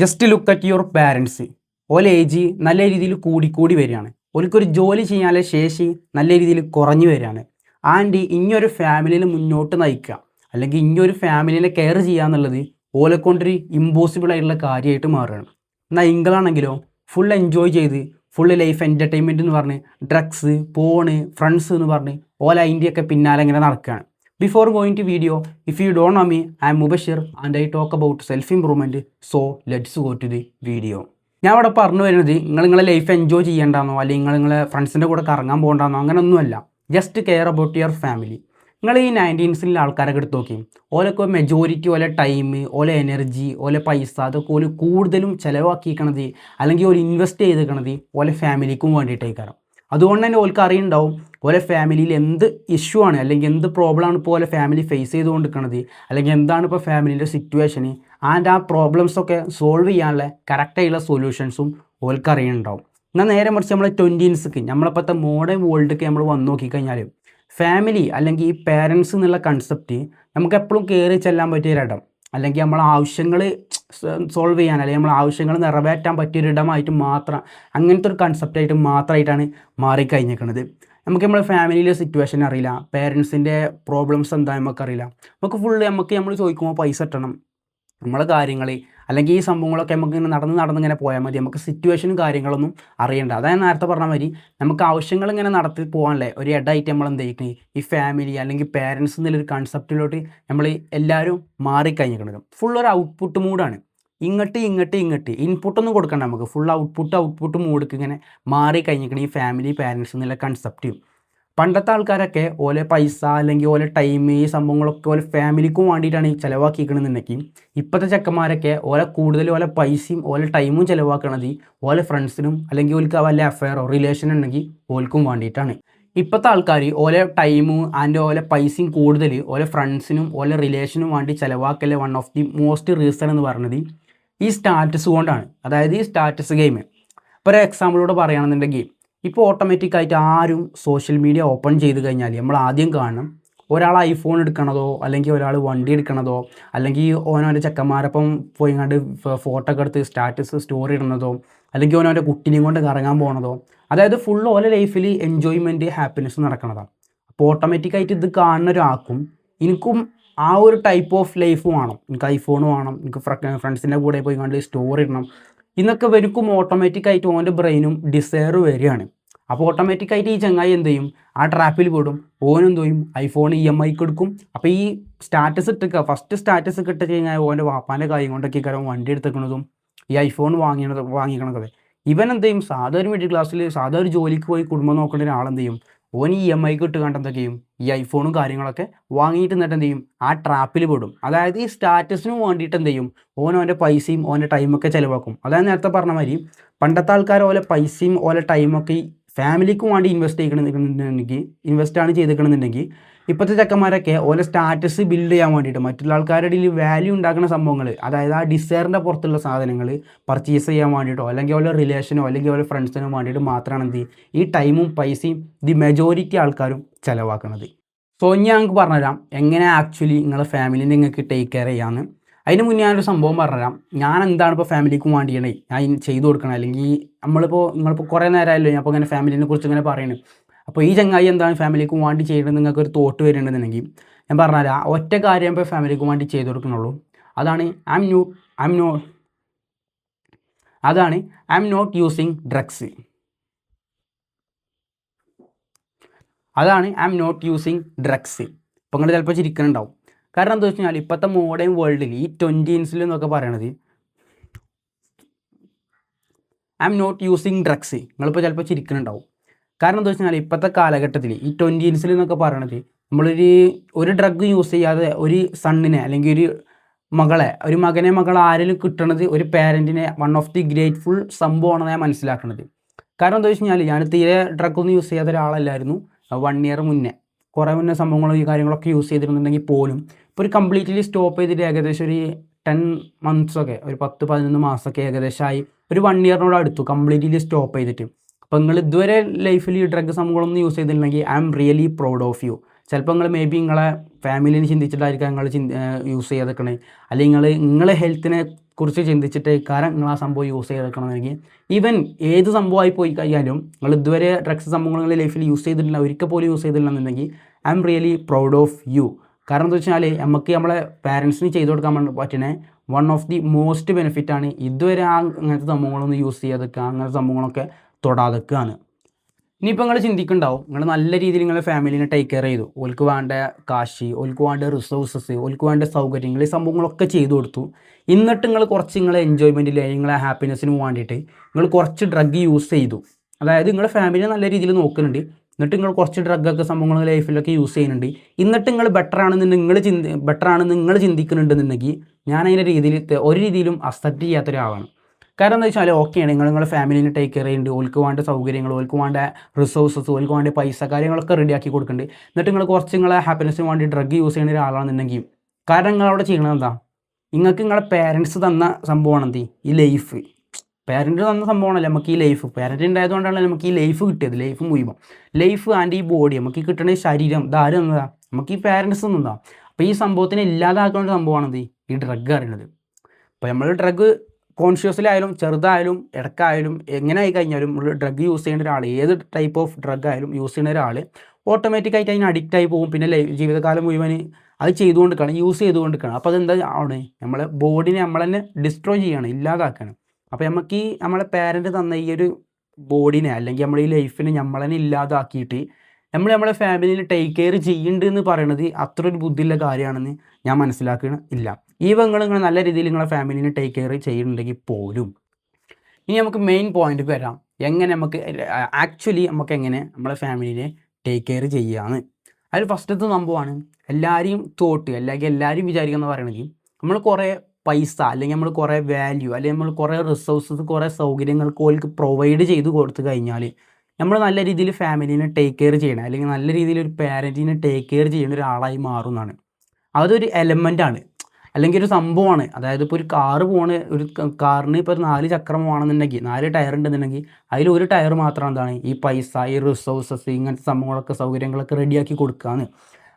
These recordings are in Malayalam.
Just look at your parents. ഓലെ ഏജ് നല്ല രീതിയിൽ കൂടിക്കൂടി വരികയാണ്. ഓൽക്കൊരു ജോലി ചെയ്യാനുള്ള ശേഷി നല്ല രീതിയിൽ കുറഞ്ഞു വരികയാണ്. ആൻഡ് ഇനിയൊരു ഫാമിലിനെ മുന്നോട്ട് നയിക്കുക അല്ലെങ്കിൽ ഇനിയൊരു ഫാമിലിനെ കെയർ ചെയ്യുക എന്നുള്ളത് ഓലെ കൊണ്ടൊരു ഇമ്പോസിബിൾ ആയിട്ടുള്ള കാര്യമായിട്ട് മാറുകയാണ്. എന്നാൽ ഇങ്ങളാണെങ്കിലോ ഫുൾ എൻജോയ് ചെയ്ത് ഫുള്ള് ലൈഫ് എൻ്റർടൈൻമെൻറ്റ് എന്ന് പറഞ്ഞ് ഡ്രഗ്സ്, പോണ്, ഫ്രണ്ട്സ് എന്ന് പറഞ്ഞ് ഓല അതിൻ്റെയൊക്കെ പിന്നാലെ ഇങ്ങനെ നടക്കുകയാണ്. Before going to video, if you don't know me, I am Mubashir and I talk about self-improvement. So let's go to the video. ഞാൻ ഇവിടെ പറഞ്ഞു വരുന്നത് നിങ്ങളെ ലൈഫ് എൻജോയ് ചെയ്യേണ്ടെന്നോ അല്ലെങ്കിൽ നിങ്ങളെ ഫ്രണ്ട്സിൻ്റെ കൂടെ കറങ്ങാൻ പോകണ്ടെന്നോ അങ്ങനെയൊന്നുമല്ല. Just care about your family. നിങ്ങൾ ഈ 19ലെ ആൾക്കാരൊക്കെ എടുത്ത് നോക്കി, ഓലൊക്കെ മെജോറിറ്റി ഓലെ ടൈം, ഓലെ എനർജി, ഓലെ പൈസ അതൊക്കെ ഓല് കൂടുതലും ചിലവാക്കിയിരിക്കണത് അല്ലെങ്കിൽ ഓല് ഇൻവെസ്റ്റ് ചെയ്തിരിക്കണത് ഓലെ ഫാമിലിക്കും വേണ്ടിയിട്ടേക്കാരം. അതുകൊണ്ട് തന്നെ ഓൽക്ക് അറിയുണ്ടാവും ഓലെ ഫാമിലിയിൽ എന്ത് ഇഷ്യൂ ആണ് അല്ലെങ്കിൽ എന്ത് പ്രോബ്ലമാണ് ഇപ്പോൾ ഓലെ ഫാമിലി ഫേസ് ചെയ്തുകൊണ്ടിരിക്കുന്നത് അല്ലെങ്കിൽ എന്താണ് ഇപ്പോൾ ഫാമിലിൻ്റെ സിറ്റുവേഷന്. ആൻഡ് ആ പ്രോബ്ലംസൊക്കെ സോൾവ് ചെയ്യാനുള്ള കറക്റ്റായിട്ടുള്ള സൊല്യൂഷൻസും ഓൽക്ക് അറിയുന്നുണ്ടാവും. എന്നാൽ നേരെ മറിച്ച് നമ്മളെ 20ക്ക് നമ്മളിപ്പോഴത്തെ മോഡേൺ വേൾഡിലേക്ക് നമ്മൾ വന്ന് നോക്കിക്കഴിഞ്ഞാൽ ഫാമിലി അല്ലെങ്കിൽ ഈ പേരൻസ് എന്നുള്ള കൺസെപ്റ്റ് നമുക്ക് എപ്പോഴും കയറി ചെല്ലാൻ പറ്റിയൊരിടം അല്ലെങ്കിൽ നമ്മളെ ആവശ്യങ്ങൾ സോൾവ് ചെയ്യാൻ അല്ലെങ്കിൽ നമ്മളെ ആവശ്യങ്ങൾ നിറവേറ്റാൻ പറ്റിയൊരിടമായിട്ട് മാത്രം അങ്ങനത്തെ ഒരു കൺസെപ്റ്റായിട്ട് മാത്രമായിട്ടാണ് മാറിക്കഴിഞ്ഞിരിക്കുന്നത്. നമുക്ക് നമ്മുടെ ഫാമിലിയിലെ സിറ്റുവേഷൻ അറിയില്ല, പേരൻസിൻ്റെ പ്രോബ്ലംസ് എന്താ നമുക്കറിയില്ല. നമുക്ക് നമ്മൾ ചോദിക്കുമ്പോൾ പൈസ കിട്ടണം, നമ്മളെ കാര്യങ്ങൾ അല്ലെങ്കിൽ ഈ സംഭവങ്ങളൊക്കെ നമുക്ക് ഇങ്ങനെ നടന്നിങ്ങനെ പോയാൽ മതി. നമുക്ക് സിറ്റുവേഷനും കാര്യങ്ങളൊന്നും അറിയണ്ട. അതായത് നേരത്തെ പറഞ്ഞ മാതിരി നമുക്ക് ആവശ്യങ്ങൾ ഇങ്ങനെ നടത്തി പോകാനല്ലേ ഒരു ഇടമായിട്ട് നമ്മൾ എന്ത് ചെയ്യിക്കണം, ഈ ഫാമിലി അല്ലെങ്കിൽ പേരൻസ് എന്നുള്ളൊരു കൺസെപ്റ്റിലോട്ട് നമ്മൾ എല്ലാവരും മാറിക്കഴിഞ്ഞിരിക്കുന്നത്. ഫുൾ ഒരു ഔട്ട്പുട്ട് മൂഡാണ്. ഇങ്ങോട്ട് ഇൻപുട്ടൊന്നും കൊടുക്കണ്ട, നമുക്ക് ഫുൾ ഔട്ട്പുട്ട് മൂഡിക്ക് ഇങ്ങനെ മാറിക്കഴിഞ്ഞിരിക്കണം ഈ ഫാമിലി പേരൻസ് എന്നുള്ള കൺസെപ്റ്റ്. പണ്ടത്തെ ആൾക്കാരൊക്കെ ഓലെ പൈസ അല്ലെങ്കിൽ ഓലെ ടൈം ഈ സംഭവങ്ങളൊക്കെ ഓലെ ഫാമിലിക്കും വേണ്ടിയിട്ടാണ് ഈ ചിലവാക്കിക്കണമെന്നുണ്ടെങ്കിൽ ഇപ്പോഴത്തെ ചെക്കന്മാരൊക്കെ കൂടുതൽ ഓലെ പൈസയും ഓലെ ടൈമും ചിലവാക്കണത് ഓലെ ഫ്രണ്ട്സിനും അല്ലെങ്കിൽ ഓൽക്ക് വല്ല അഫെയറോ റിലേഷൻ ഉണ്ടെങ്കിൽ ഓൽക്കും വേണ്ടിയിട്ടാണ്. ഇപ്പോഴത്തെ ആൾക്കാർ ഓലെ ടൈമും ആൻഡ് ഓലെ പൈസയും കൂടുതൽ ഓലെ ഫ്രണ്ട്സിനും ഓലെ റിലേഷനും വേണ്ടി ചിലവാക്കല് one of the most reason എന്ന് പറയുന്നത് ഈ സ്റ്റാറ്റസ് കൊണ്ടാണ്. അതായത് ഈ സ്റ്റാറ്റസ് ഗെയിം. ഇപ്പോൾ ഒരു എക്സാമ്പിളോട് പറയുകയാണെന്നുണ്ടെങ്കിൽ ഇപ്പോൾ ഓട്ടോമാറ്റിക്കായിട്ട് ആരും സോഷ്യൽ മീഡിയ ഓപ്പൺ ചെയ്ത് കഴിഞ്ഞാൽ നമ്മൾ ആദ്യം കാണണം ഒരാൾ ഐഫോൺ എടുക്കണതോ അല്ലെങ്കിൽ ഒരാൾ വണ്ടി എടുക്കണതോ അല്ലെങ്കിൽ ഓനോൻ്റെ ചെക്കന്മാരൊപ്പം പോയി കണ്ട് ഫോട്ടോ ഒക്കെ എടുത്ത് സ്റ്റാറ്റസ് സ്റ്റോറി ഇടുന്നതോ അല്ലെങ്കിൽ ഓനോൻ്റെ കുട്ടീനെയും കൊണ്ട് കറങ്ങാൻ പോകണതോ. അതായത് ഫുൾ ഓലെ ലൈഫിൽ എൻജോയ്മെൻറ്റ് ഹാപ്പിനെസ് നടക്കണതാണ്. അപ്പോൾ ഓട്ടോമാറ്റിക്കായിട്ട് ഇത് കാണുന്ന ഒരാൾക്കും എനിക്കും ആ ഒരു ടൈപ്പ് ഓഫ് ലൈഫ് വേണം. എനിക്ക് ഐഫോൺ വേണം, എനിക്ക് ഫ്രണ്ട്സിൻ്റെ കൂടെ പോയി കണ്ട് സ്റ്റോറി ഇടണം എന്നൊക്കെ വരിക്കും. ഓട്ടോമാറ്റിക്കായിട്ട് ഓൻ്റെ ബ്രെയിനും ഡിസയർ വരികയാണ്. അപ്പോൾ ഓട്ടോമാറ്റിക്കായിട്ട് ഈ ചങ്ങായി എന്ത് ചെയ്യും, ആ ട്രാപ്പിൽ പെടും. ഓനെന്ത് ചെയ്യും, ഐഫോൺ EMIക്ക് എടുക്കും. അപ്പോൾ ഈ സ്റ്റാറ്റസ് ഇട്ടൊക്കെ ഫസ്റ്റ് സ്റ്റാറ്റസ് ഇട്ട് കഴിഞ്ഞാൽ ഓൻ്റെ വാപ്പാൻ്റെ കാര്യം കൊണ്ടൊക്കെ കാരണം വണ്ടി എടുത്തേക്കുന്നതും ഈ ഐഫോൺ വാങ്ങിക്കണതൊക്കെ. ഇവൻ എന്ത് ചെയ്യും, സാധാ ഒരു മിഡിൽ ക്ലാസ്സിൽ സാധാ ഒരു ജോലിക്ക് പോയി കുടുംബം നോക്കേണ്ട ഒരാളെന്ത് ചെയ്യും, ഓൻ EMIക്ക് ഇട്ട് കണ്ട് എന്തൊക്കെ ചെയ്യും, ഈ ഐഫോണും കാര്യങ്ങളൊക്കെ വാങ്ങിയിട്ട് എന്നിട്ട് എന്ത് ചെയ്യും, ആ ട്രാപ്പിൽ പെടും. അതായത് ഈ സ്റ്റാറ്റസിന് വേണ്ടിയിട്ട് എന്ത് ചെയ്യും, ഓൻ്റെ പൈസയും ഓൻ്റെ ടൈമൊക്കെ ചിലവാക്കും. അതായത് നേരത്തെ പറഞ്ഞ മാതിരി പണ്ടത്തെ ആൾക്കാർ ഓലെ പൈസയും ഓലെ ടൈമൊക്കെ ഫാമിലിക്കും വേണ്ടി ഇൻവെസ്റ്റാണ് ചെയ്തിരിക്കണമെന്നുണ്ടെങ്കിൽ ഇപ്പോഴത്തെ ചെക്കന്മാരൊക്കെ ഓലെ സ്റ്റാറ്റസ് ബിൽഡ് ചെയ്യാൻ വേണ്ടിയിട്ട് മറ്റുള്ള ആൾക്കാരുടെ ഇടയിൽ വാല്യൂ ഉണ്ടാക്കുന്ന സംഭവങ്ങൾ, അതായത് ആ ഡിസയറിൻ്റെ പുറത്തുള്ള സാധനങ്ങൾ പർച്ചേസ് ചെയ്യാൻ വേണ്ടിയിട്ടോ അല്ലെങ്കിൽ ഓലെ റിലേഷനോ അല്ലെങ്കിൽ ഓലെ ഫ്രണ്ട്സിനോ വേണ്ടിയിട്ട് മാത്രമാണ് എന്ത് ഈ ടൈമും പൈസയും മെജോറിറ്റി ആൾക്കാരും ചിലവാക്കുന്നത്. സോ ഞാൻ ഞങ്ങൾക്ക് പറഞ്ഞുതരാം എങ്ങനെ ആക്ച്വലി നിങ്ങളെ ഫാമിലിനെ നിങ്ങൾക്ക് ടേക്ക് കെയർ ചെയ്യാമെന്ന്. അതിന് മുന്നേ ഞാനൊരു സംഭവം പറഞ്ഞുതരാം. ഞാൻ എന്താണ് ഇപ്പോൾ ഫാമിലിക്കും വേണ്ടിയാണ് ഞാൻ ചെയ്തു കൊടുക്കണം. അല്ലെങ്കിൽ നിങ്ങളിപ്പോൾ കുറേ നേരമായല്ലോ ഞാൻ അപ്പോൾ ഇങ്ങനെ ഫാമിലിനെ കുറിച്ച് ഇങ്ങനെ പറയുന്നത്. അപ്പോൾ ഈ ചങ്ങായി എന്താണ് ഫാമിലിക്കും വേണ്ടി ചെയ്യണമെന്ന് നിങ്ങൾക്കൊരു തോട്ട് വരുന്നുണ്ടെന്നുണ്ടെങ്കിൽ ഞാൻ പറഞ്ഞുതരാം. ഒറ്റ കാര്യം ഇപ്പോൾ ഫാമിലിക്കും വേണ്ടി ചെയ്തു കൊടുക്കണുള്ളൂ. അതാണ് I'm not using drugs. ഇപ്പോൾ നിങ്ങൾ ചിലപ്പോൾ ചിരിക്കുന്നുണ്ടാവും. കാരണം എന്താ വെച്ച് കഴിഞ്ഞാൽ ഇപ്പോഴത്തെ മോഡേൺ വേൾഡിൽ ഈ 20s എന്നൊക്കെ പറയണത് I'm not using drugs. നിങ്ങളിപ്പോൾ ചിലപ്പോൾ ചിരിക്കുന്നുണ്ടാവും. കാരണം എന്താ വെച്ച് കഴിഞ്ഞാൽ ഇപ്പോഴത്തെ കാലഘട്ടത്തിൽ ഈ 20s എന്നൊക്കെ പറയണത് ഒരു ഡ്രഗ് യൂസ് ചെയ്യാതെ ഒരു സണ്ണിനെ അല്ലെങ്കിൽ ഒരു മകളെ ആരെങ്കിലും കിട്ടണത് ഒരു പേരൻറ്റിനെ വൺ ഓഫ് ദി ഗ്രേറ്റ്ഫുൾ സംഭവമാണെന്ന് ഞാൻ മനസ്സിലാക്കുന്നത്. കാരണം എന്താ വെച്ച് കഴിഞ്ഞാൽ ഞാൻ തീരെ ഡ്രഗൊന്നും യൂസ് ചെയ്യാത്ത ഒരാളല്ലായിരുന്നു 1 year മുന്നേ. കുറേ മുന്നേ സംഭവങ്ങളും ഈ കാര്യങ്ങളൊക്കെ യൂസ് ചെയ്തിരുന്നുണ്ടെങ്കിൽ പോലും ഇപ്പോൾ ഒരു കംപ്ലീറ്റ്ലി സ്റ്റോപ്പ് ചെയ്തിട്ട് ഏകദേശം ഒരു 10 months ഒക്കെ ഒരു 10-11 മാസമൊക്കെ ഏകദേശമായി ഒരു 1 year അടുത്തു കംപ്ലീറ്റ്ലി സ്റ്റോപ്പ് ചെയ്തിട്ട്. അപ്പോൾ നിങ്ങൾ ഇതുവരെ ലൈഫിൽ ഈ ഡ്രഗ് സംഭവങ്ങളൊന്നും യൂസ് ചെയ്തിട്ടുണ്ടെങ്കിൽ I am really proud of you. ചിലപ്പോൾ നിങ്ങൾ മേ ബി നിങ്ങളെ ഫാമിലിനെ ചിന്തിച്ചിട്ടായിരിക്കാം നിങ്ങൾ യൂസ് ചെയ്തേക്കണേ, അല്ലെങ്കിൽ നിങ്ങളെ ഹെൽത്തിനെ കുറിച്ച് ചിന്തിച്ചിട്ട് കാരണം നിങ്ങൾ ആ സംഭവം യൂസ് ചെയ്തെടുക്കണമെങ്കിൽ ഈവൻ ഏത് സംഭവമായി പോയി കഴിഞ്ഞാലും നിങ്ങൾ ഇതുവരെ ഡ്രഗ്സ് സംഭവങ്ങൾ നിങ്ങളുടെ ലൈഫിൽ യൂസ് ചെയ്തിട്ടില്ല, ഒരിക്കൽ പോലും യൂസ് ചെയ്തിട്ടില്ല എന്നുണ്ടെങ്കിൽ I'm really proud of you. കാരണം എന്താ വെച്ചാൽ നമുക്ക് നമ്മളെ പാരൻസിന് ചെയ്ത് കൊടുക്കാൻ പറ്റുന്ന വൺ ഓഫ് ദി മോസ്റ്റ് ബെനിഫിറ്റാണ് ഇതുവരെ അങ്ങനത്തെ സംഭവങ്ങളൊന്നും യൂസ് ചെയ്യാതെക്കുക, അങ്ങനത്തെ സംഭവങ്ങളൊക്കെ തൊടാതെക്കുകയാണ്. ഇനിയിപ്പോൾ നിങ്ങൾ ചിന്തിക്കുന്നുണ്ടാവും, നിങ്ങൾ നല്ല രീതിയിൽ നിങ്ങളുടെ ഫാമിലിനെ ടേക്ക് കെയർ ചെയ്തു, ഓൾക്ക് വേണ്ട കാശ്, ഓൾക്ക് വേണ്ട റിസോഴ്സസ്, ഓൾക്ക് വേണ്ട സൗകര്യങ്ങൾ, ഈ സംഭവങ്ങളൊക്കെ ചെയ്തു കൊടുത്തു. എന്നിട്ട് നിങ്ങൾ കുറച്ച് നിങ്ങളെ എൻജോയ്മെൻറ്റിൽ നിങ്ങളെ ഹാപ്പിനെസ്സിന് വേണ്ടിയിട്ട് നിങ്ങൾ കുറച്ച് ഡ്രഗ് യൂസ് ചെയ്തു. അതായത് നിങ്ങളുടെ ഫാമിലിയെ നല്ല രീതിയിൽ നോക്കുന്നുണ്ട്, എന്നിട്ട് നിങ്ങൾ കുറച്ച് ഡ്രഗൊക്കെ സംഭവങ്ങൾ ലൈഫിലൊക്കെ യൂസ് ചെയ്യുന്നുണ്ട്. എന്നിട്ട് നിങ്ങൾ ബെറ്റർ ആണെന്ന് നിങ്ങൾ ചിന്തിക്കുന്നുണ്ടെന്നുണ്ടെങ്കിൽ ഞാൻ അതിൻ്റെ രീതിയിൽ ഒരു രീതിയിലും അക്സെപ്റ്റ് ചെയ്യാത്ത ഒരാളാണ്. കാരണം എന്താ വെച്ചാൽ ഓക്കെയാണ്, നിങ്ങളുടെ ഫാമിലിനെ ടേക്ക് കെയർ ചെയ്യുന്നുണ്ട്, ഓൾക്ക് വേണ്ട സൗകര്യങ്ങൾ, ഓൾക്ക് വേണ്ട റിസോഴ്സസ്, ഓൾക്ക് വേണ്ട പൈസ കാര്യങ്ങളൊക്കെ റെഡിയാക്കി കൊടുക്കുന്നുണ്ട്. എന്നിട്ട് നിങ്ങൾ കുറച്ച് നിങ്ങളെ ഹാപ്പിനെസ്സിന് വേണ്ടി ഡ്രഗ് യൂസ് ചെയ്യുന്ന ഒരാളാണെന്നുണ്ടെങ്കിൽ കാരണം നിങ്ങളവിടെ ചെയ്യണത് എന്താ, നിങ്ങൾക്ക് നിങ്ങളെ പേരൻസ് തന്ന സംഭവമാണ് എന്ത് ഈ ലൈഫ്. പാരൻറ്റ് തന്ന സംഭവമാണല്ലോ നമുക്ക് ഈ ലൈഫ്. പാരൻറ്റ് ഉണ്ടായതുകൊണ്ടാണല്ലോ നമുക്ക് ഈ ലൈഫ് കിട്ടിയത്, ലൈഫ് മുഴുവൻ. ലൈഫ് ആൻഡ് ഈ ബോഡി നമുക്ക് ഈ കിട്ടുന്ന ശരീരം ഇതാരും എന്നതാ, നമുക്ക് ഈ പാരൻസ് ഒന്നതാ. അപ്പോൾ ഈ സംഭവത്തിനെ ഇല്ലാതാക്കുന്ന സംഭവമാണെന്ത് ഈ ഡ്രഗ് അറിയുന്നത്. അപ്പോൾ നമ്മൾ ഡ്രഗ് കോൺഷ്യസ്ലായാലും ചെറുതായാലും ഇടക്കായാലും എങ്ങനെ ആയി കഴിഞ്ഞാലും നമ്മൾ ഡ്രഗ് യൂസ് ചെയ്യേണ്ട ഒരാൾ, ഏത് ടൈപ്പ് ഓഫ് ഡ്രഗ് ആയാലും യൂസ് ചെയ്യുന്ന ഒരാൾ ഓട്ടോമാറ്റിക്കായിട്ട് അതിന് അഡിക്റ്റ് ആയി പോകും. പിന്നെ ജീവിതകാലം മുഴുവൻ അത് ചെയ്തുകൊണ്ടിരിക്കണം, യൂസ് ചെയ്തുകൊണ്ടിരിക്കണം. അപ്പോൾ അതെന്താ ആണ്, നമ്മളെ ബോഡിനെ നമ്മൾ തന്നെ ഡിസ്ട്രോയ് ചെയ്യണം, ഇല്ലാതാക്കണം. അപ്പോൾ നമുക്ക് ഈ നമ്മളെ പാരൻറ്റ് തന്ന ഈ ഒരു ബോഡിനെ അല്ലെങ്കിൽ നമ്മുടെ ഈ ലൈഫിനെ നമ്മൾ തന്നെ ഇല്ലാതാക്കിയിട്ട് നമ്മളെ ഫാമിലിയിൽ ടേക്ക് കെയർ ചെയ്യുന്നുണ്ട് എന്ന് പറയുന്നത് അത്ര ഒരു ബുദ്ധിയുള്ള കാര്യമാണെന്ന് ഞാൻ മനസ്സിലാക്കുന്നില്ല. ഈ നിങ്ങൾ നല്ല രീതിയിൽ നിങ്ങളെ ഫാമിലിനെ ടേക്ക് കെയർ ചെയ്യുന്നുണ്ടെങ്കിൽ പോലും. ഇനി നമുക്ക് മെയിൻ പോയിന്റ് വരാം, എങ്ങനെ നമുക്ക് ആക്ച്വലി നമുക്ക് എങ്ങനെ നമ്മളെ ഫാമിലിനെ ടേക്ക് കെയർ ചെയ്യാമെന്ന്. അതിൽ ഫസ്റ്റത്തെ സംഭവമാണ് എല്ലാവരെയും അല്ലെങ്കിൽ എല്ലാവരും വിചാരിക്കുന്ന പറയണമെങ്കിൽ നമ്മൾ കുറേ പൈസ അല്ലെങ്കിൽ നമ്മൾ കുറേ വാല്യൂ അല്ലെങ്കിൽ നമ്മൾ കുറേ റിസോഴ്സസ് കുറേ സൗകര്യങ്ങൾക്ക് ഓൾക്ക് പ്രൊവൈഡ് ചെയ്ത് കൊടുത്തു കഴിഞ്ഞാൽ നമ്മൾ നല്ല രീതിയിൽ ഫാമിലിനെ ടേക്ക് കെയർ ചെയ്യണം, അല്ലെങ്കിൽ നല്ല രീതിയിൽ ഒരു പാരൻറ്റിനെ ടേക്ക് കെയർ ചെയ്യുന്ന ഒരാളായി മാറുന്നതാണ്. അതൊരു എലമെൻ്റാണ് അല്ലെങ്കിൽ ഒരു സംഭവമാണ്. അതായത് ഇപ്പോൾ ഒരു കാറ് ഒരു കാറിന് ഇപ്പോൾ 4 ചക്രം വേണമെന്നുണ്ടെങ്കിൽ 4 ടയർ ഉണ്ടെന്നുണ്ടെങ്കിൽ അതിൽ ഒരു ടയർ മാത്രം എന്താണ് ഈ പൈസ, ഈ റിസോഴ്സസ്, ഇങ്ങനത്തെ സംഭവങ്ങളൊക്കെ സൗകര്യങ്ങളൊക്കെ റെഡിയാക്കി കൊടുക്കുകയാണ്.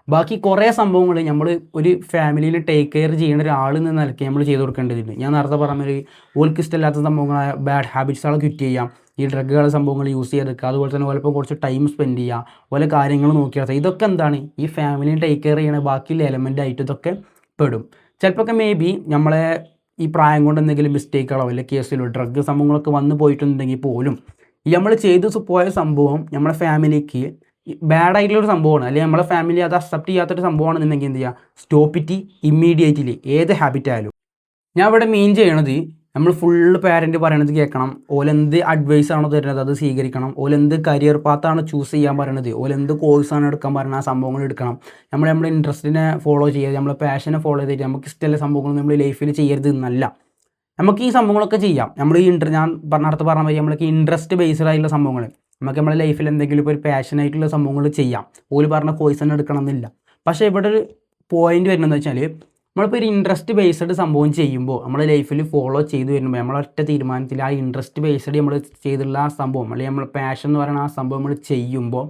ബാക്കി കുറേ സംഭവങ്ങൾ നമ്മൾ ഒരു ഫാമിലിയിൽ ടേക്ക് കെയർ ചെയ്യുന്ന ഒരാൾ എന്ന നിലയ്ക്ക് നമ്മൾ ചെയ്ത് കൊടുക്കേണ്ടതുണ്ട്. ഞാൻ നേരത്തെ പറഞ്ഞൊരു ഓൾക്ക് ഇഷ്ടമില്ലാത്ത സംഭവങ്ങളായ ബാഡ് ഹാബിറ്റ്സുകളെ ക്വിറ്റ് ചെയ്യാം, ഈ ഡ്രഗുകളുടെ സംഭവങ്ങൾ യൂസ് ചെയ്തെടുക്കുക, അതുപോലെ തന്നെ ഓലപ്പം കുറച്ച് ടൈം സ്പെൻഡ് ചെയ്യുക, ഓരോ കാര്യങ്ങൾ നോക്കിയാൽ ഇതൊക്കെ എന്താണ് ഈ ഫാമിലിനെ ടേക്ക് കെയർ ചെയ്യണ ബാക്കിയുള്ള എലമെൻ്റ് ആയിട്ട് ഇതൊക്കെ പെടും. ചിലപ്പോൾ മേ ബി നമ്മളെ ഈ പ്രായം കൊണ്ട് എന്തെങ്കിലും മിസ്റ്റേക്കുകളോ അല്ലെങ്കിൽ കേസിലോ ഡ്രഗ് സംഭവങ്ങളൊക്കെ വന്നു പോയിട്ടുണ്ടെങ്കിൽ പോലും നമ്മൾ ചെയ്തു പോയ സംഭവം നമ്മളെ ഫാമിലിക്ക് ബാഡായിട്ടുള്ളൊരു സംഭവമാണ്, അല്ലെങ്കിൽ നമ്മളെ ഫാമിലി അത് അക്സെപ്റ്റ് ചെയ്യാത്തൊരു സംഭവമാണെന്നുണ്ടെങ്കിൽ എന്ത് ചെയ്യുക, സ്റ്റോപ്പ് ഇറ്റ് ഇമ്മീഡിയറ്റ്ലി, ഏത് ഹാബിറ്റ് ആയാലും. ഞാൻ ഇവിടെ മെയിൻ ചെയ്യണത് നമ്മൾ ഫുള്ള് പാരൻറ്റ് പറയണത് കേൾക്കണം, ഓലെന്ത് അഡ്വൈസ് ആണോ തരുന്നത് അത് സ്വീകരിക്കണം, ഓലെന്ത് കരിയർ പാത്താണ് ചൂസ് ചെയ്യാൻ പറയണത്, ഓലെന്ത് കോഴ്സാണ് എടുക്കാൻ പറയുന്നത് ആ സംഭവങ്ങൾ എടുക്കണം. നമ്മുടെ ഇൻട്രസ്റ്റിനെ ഫോളോ ചെയ്യുക, നമ്മളെ പാഷനെ ഫോളോ ചെയ്തിട്ട് നമുക്ക് ഇഷ്ടമുള്ള സംഭവങ്ങൾ നമ്മൾ ലൈഫിൽ ചെയ്യരുത് എന്നല്ല. നമുക്ക് ഈ സംഭവങ്ങളൊക്കെ ചെയ്യാം. നമ്മൾ ഈ ഞാൻ അടുത്ത് പറഞ്ഞ മാതിരി നമ്മൾക്ക് ഇൻട്രസ്റ്റ് ബേസ്ഡ് ആയിട്ടുള്ള സംഭവങ്ങൾ, നമുക്ക് നമ്മുടെ ലൈഫിൽ എന്തെങ്കിലും ഇപ്പോൾ ഒരു പാഷനായിട്ടുള്ള സംഭവങ്ങൾ ചെയ്യാം. ഓല് പറഞ്ഞ കോഴ്സ് തന്നെ എടുക്കണം എന്നില്ല. പക്ഷേ ഇവിടെ ഒരു പോയിന്റ് വരുന്നതെന്ന് വെച്ചാൽ നമ്മളിപ്പോൾ ഒരു ഇൻട്രസ്റ്റ് ബേസ്ഡ് സംഭവം ചെയ്യുമ്പോൾ നമ്മുടെ ലൈഫിൽ ഫോളോ ചെയ്ത് വരുമ്പോൾ നമ്മളൊറ്റ തീരുമാനത്തിൽ ആ ഇൻട്രസ്റ്റ് ബേസ്ഡ് നമ്മൾ ചെയ്തിട്ടുള്ള ആ സംഭവം അല്ലെങ്കിൽ നമ്മൾ പാഷൻ എന്ന് പറയുന്ന ആ സംഭവം നമ്മൾ ചെയ്യുമ്പോൾ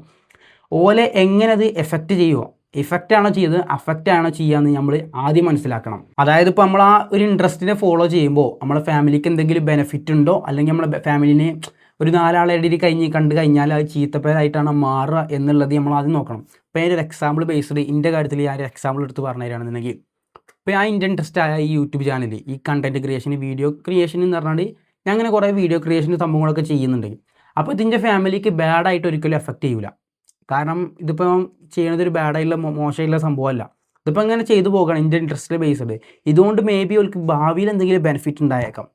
ഓലെ എങ്ങനെ അത് എഫക്റ്റ് ചെയ്യുമോ, ഇഫക്റ്റ് ആണോ ചെയ്തത് അഫക്റ്റ് ആണോ ചെയ്യാമെന്ന് നമ്മൾ ആദ്യം മനസ്സിലാക്കണം. അതായത് ഇപ്പോൾ നമ്മൾ ആ ഒരു ഇൻട്രസ്റ്റിനെ ഫോളോ ചെയ്യുമ്പോൾ നമ്മളെ ഫാമിലിക്ക് എന്തെങ്കിലും ബെനിഫിറ്റ് ഉണ്ടോ, അല്ലെങ്കിൽ നമ്മളെ ഫാമിലിനെ ഒരു 4 ആളെ ഇടയിൽ കണ്ടു കഴിഞ്ഞാൽ അത് ചീത്തപ്പേരായിട്ടാണ് മാറുക എന്നുള്ളത് നമ്മൾ ആദ്യം നോക്കണം. ഇപ്പോൾ അതിൻ്റെ ഒരു എക്സാമ്പിൾ ബേസ്ഡ് എൻ്റെ കാര്യത്തിൽ ഞാൻ ഒരു എക്സാമ്പിൾ എടുത്ത് പറഞ്ഞു തരികയാണെന്നുണ്ടെങ്കിൽ, ഇപ്പോൾ ഞാൻ എൻ്റെ ഇൻട്രസ്റ്റ് ആയ ഈ യൂട്യൂബ് ചാനൽ ഈ കണ്ടൻറ്റ് ക്രിയേഷൻ, വീഡിയോ ക്രിയേഷൻ എന്ന് പറഞ്ഞാൽ ഞാൻ അങ്ങനെ കുറേ വീഡിയോ ക്രിയേഷൻ സംഭവങ്ങളൊക്കെ ചെയ്യുന്നുണ്ട്. അപ്പോൾ ഇതിൻ്റെ ഫാമിലിക്ക് ബാഡായിട്ട് ഒരിക്കലും എഫക്റ്റ് ചെയ്യില്ല. കാരണം ഇതിപ്പോൾ ചെയ്യുന്നത് ഒരു ബാഡായിട്ടുള്ള മോശമായിട്ടുള്ള സംഭവമല്ല. ഇതിപ്പോൾ അങ്ങനെ ചെയ്തു പോകണം എൻ്റെ ഇൻട്രസ്റ്റ് ബേസ്ഡ്. ഇതുകൊണ്ട് മേ ബി ഓൾക്ക് ഭാവിയിൽ എന്തെങ്കിലും ബെനിഫിറ്റ് ഉണ്ടായേക്കാം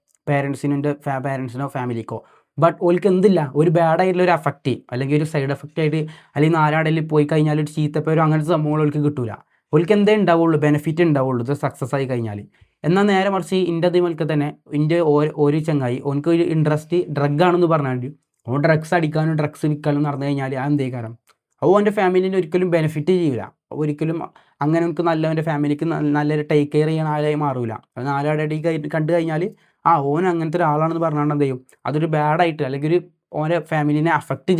പാരൻസിനോ ഫാമിലിക്കോ. ബട്ട് ഓൾക്ക് എന്തില്ല, ഒരു ബാഡായിട്ടുള്ള ഒരു എഫക്റ്റ് അല്ലെങ്കിൽ ഒരു സൈഡ് എഫക്റ്റ് ആയിട്ട് അല്ലെങ്കിൽ 4 ആളിൽ പോയി കഴിഞ്ഞാൽ ഒരു ചീത്തപ്പേരോ അങ്ങനത്തെ സംഭവങ്ങൾ ഓൾക്ക് കിട്ടില്ല. ഓൾക്ക് എന്തേ ഉണ്ടാവുള്ളൂ, ബെനിഫിറ്റ് ഉണ്ടാവുള്ളൂ ഇത് സക്സസ് ആയി കഴിഞ്ഞാൽ. എന്നാൽ നേരെ മറിച്ച് എൻ്റെ അതേപോലെ തന്നെ എൻ്റെ ഒരു ചങ്ങായി ഓനക്ക് ഒരു ഇൻട്രസ്റ്റ് ഡ്രഗാണെന്ന് പറഞ്ഞാൽ ഓൻ ഡ്രഗ്സ് അടിക്കാനും ഡ്രഗ്സ് വിൽക്കാനും നടന്നു കഴിഞ്ഞാൽ ആ എന്തേ കാരണം അപ്പോൾ എൻ്റെ ഫാമിലിനെ ഒരിക്കലും ബെനിഫിറ്റ് ചെയ്യില്ല. ഒരിക്കലും അങ്ങനെ നമുക്ക് എൻ്റെ ഫാമിലിക്ക് നല്ലൊരു ടേക്ക് കെയർ ചെയ്യാൻ ആളായി മാറില്ല. അത് 4 ആളുടെ കണ്ടു കഴിഞ്ഞാൽ ഓൻ അങ്ങനത്തെ ഒരാളാണെന്ന് പറഞ്ഞാൽ എന്ത് ചെയ്യും, അതൊരു ബാഡായിട്ട് അല്ലെങ്കിൽ ഒരു ഓൻ്റെ ഫാമിലിനെ അഫക്റ്റ്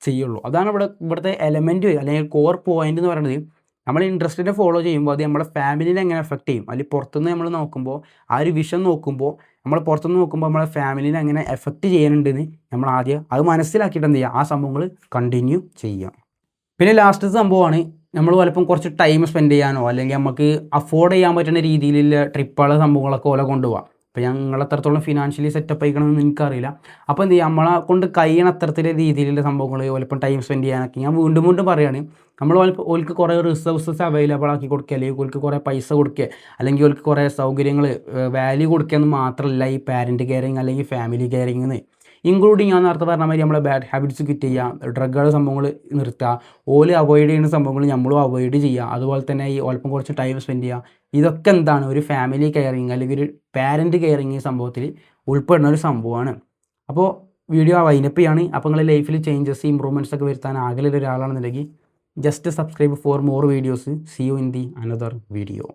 ചെയ്യുള്ളൂ. അതാണ് ഇവിടുത്തെ എലമെൻറ്റ് അല്ലെങ്കിൽ കോർ പോയിന്റ് എന്ന് പറയുന്നത്. നമ്മൾ ഇൻട്രസ്റ്റിനെ ഫോളോ ചെയ്യുമ്പോൾ അത് നമ്മുടെ ഫാമിലിനെ എങ്ങനെ എഫക്റ്റ് ചെയ്യും, അല്ലെങ്കിൽ പുറത്തുനിന്ന് നമ്മൾ നോക്കുമ്പോൾ ആ ഒരു വിഷൻ നോക്കുമ്പോൾ നമ്മൾ പുറത്തുനിന്ന് നോക്കുമ്പോൾ നമ്മളെ ഫാമിലിനെ എങ്ങനെ എഫക്റ്റ് ചെയ്യുന്നുണ്ടെന്ന് നമ്മൾ ആദ്യം അത് മനസ്സിലാക്കിയിട്ട് എന്ത് ചെയ്യുക, ആ സംഭവങ്ങൾ കണ്ടിന്യൂ ചെയ്യുക. പിന്നെ ലാസ്റ്റ് സംഭവമാണ് നമ്മൾ പലപ്പം കുറച്ച് ടൈം സ്പെൻഡ് ചെയ്യാനോ അല്ലെങ്കിൽ നമുക്ക് അഫോർഡ് ചെയ്യാൻ പറ്റുന്ന രീതിയിലുള്ള ട്രിപ്പുകളെ സംഭവങ്ങളൊക്കെ ഓലെ കൊണ്ടുപോകാം. അപ്പോൾ ഞങ്ങൾ എത്രത്തോളം ഫിനാൻഷ്യലി സെറ്റപ്പ് ആയിക്കണമെന്ന് എനിക്കറിയില്ല. അപ്പോൾ എന്ത് ചെയ്യുക, നമ്മളെ കൊണ്ട് കഴിയണ അത്തരത്തിലെ രീതിയിലുള്ള സംഭവങ്ങൾ ചിലപ്പം ടൈം സ്പെൻഡ് ചെയ്യാനൊക്കെ ഞാൻ വീണ്ടും വീണ്ടും പറയുകയാണ്, നമ്മൾ ഓൽക്ക് കുറേ റിസോഴ്സസ് അവൈലബിൾ ആക്കി കൊടുക്കുക, അല്ലെങ്കിൽ ഓൽക്ക് കുറേ പൈസ കൊടുക്കുക, അല്ലെങ്കിൽ ഓൽക്ക് കുറേ സൗകര്യങ്ങൾ വാല്യൂ കൊടുക്കുക എന്ന് മാത്രമല്ല ഈ പാരൻറ്റ് കെയറിങ് അല്ലെങ്കിൽ ഫാമിലി കെയറിങ് എന്ന് ഇൻക്ലൂഡിങ് ഞാൻ നേരത്തെ പറഞ്ഞ മാതിരി നമ്മളെ ബാഡ് ഹാബിറ്റ്സ് ക്വിറ്റ് ചെയ്യുക, ഡ്രഗുകളുടെ സംഭവങ്ങൾ നിർത്തുക, ഓല് അവോയ്ഡ് ചെയ്യുന്ന സംഭവങ്ങൾ നമ്മളും അവോയ്ഡ് ചെയ്യുക, അതുപോലെ തന്നെ ഈ ഓൽപ്പം കുറച്ച് ടൈം സ്പെൻഡ് ചെയ്യുക. ഇതൊക്കെ എന്താണ് ഒരു ഫാമിലി കെയറിങ് അല്ലെങ്കിൽ ഒരു പാരൻറ്റ് കെയറിങ് സംഭവത്തിൽ ഉൾപ്പെടുന്ന ഒരു സംഭവമാണ്. അപ്പോൾ വീഡിയോ വൈൻഡപ്പ് ചെയ്യാണ്. അപ്പോൾ നിങ്ങളുടെ ലൈഫിൽ ചേഞ്ചസ് ഇമ്പ്രൂവ്മെൻറ്റ്സ് ഒക്കെ വരുത്താൻ ആകെയുള്ള ഒരാളാണെന്നുണ്ടെങ്കിൽ just subscribe for more videos. See you in the another video.